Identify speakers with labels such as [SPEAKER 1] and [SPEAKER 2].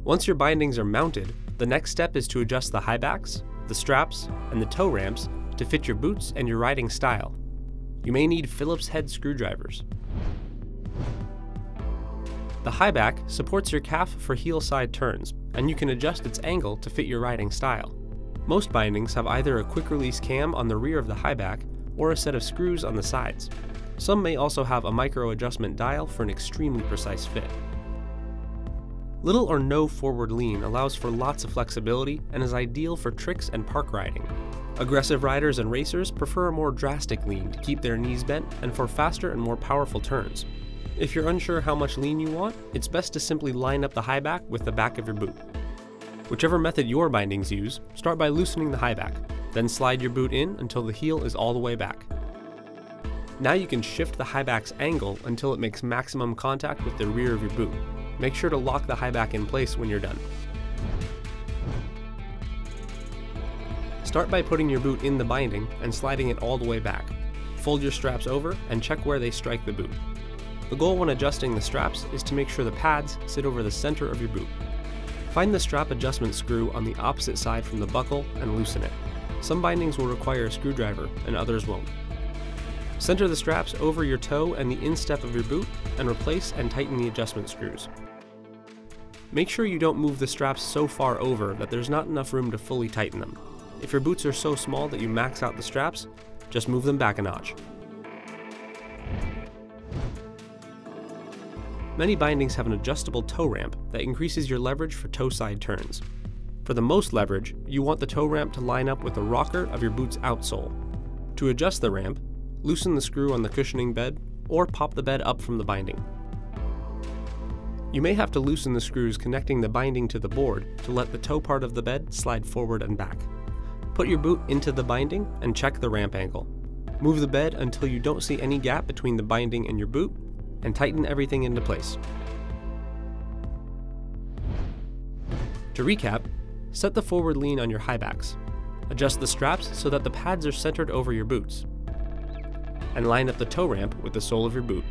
[SPEAKER 1] Once your bindings are mounted, the next step is to adjust the high backs, the straps, and the toe ramps to fit your boots and your riding style. You may need Phillips head screwdrivers. The high back supports your calf for heel side turns, and you can adjust its angle to fit your riding style. Most bindings have either a quick release cam on the rear of the high back or a set of screws on the sides. Some may also have a micro adjustment dial for an extremely precise fit. Little or no forward lean allows for lots of flexibility and is ideal for tricks and park riding. Aggressive riders and racers prefer a more drastic lean to keep their knees bent and for faster and more powerful turns. If you're unsure how much lean you want, it's best to simply line up the high back with the back of your boot. Whichever method your bindings use, start by loosening the high back, then slide your boot in until the heel is all the way back. Now you can shift the high back's angle until it makes maximum contact with the rear of your boot. Make sure to lock the high back in place when you're done. Start by putting your boot in the binding and sliding it all the way back. Fold your straps over and check where they strike the boot. The goal when adjusting the straps is to make sure the pads sit over the center of your boot. Find the strap adjustment screw on the opposite side from the buckle and loosen it. Some bindings will require a screwdriver and others won't. Center the straps over your toe and the instep of your boot and replace and tighten the adjustment screws. Make sure you don't move the straps so far over that there's not enough room to fully tighten them. If your boots are so small that you max out the straps, just move them back a notch. Many bindings have an adjustable toe ramp that increases your leverage for toe side turns. For the most leverage, you want the toe ramp to line up with the rocker of your boot's outsole. To adjust the ramp, loosen the screw on the cushioning bed or pop the bed up from the binding. You may have to loosen the screws connecting the binding to the board to let the toe part of the bed slide forward and back. Put your boot into the binding and check the ramp angle. Move the bed until you don't see any gap between the binding and your boot, and tighten everything into place. To recap, set the forward lean on your high backs. Adjust the straps so that the pads are centered over your boots. And line up the toe ramp with the sole of your boot.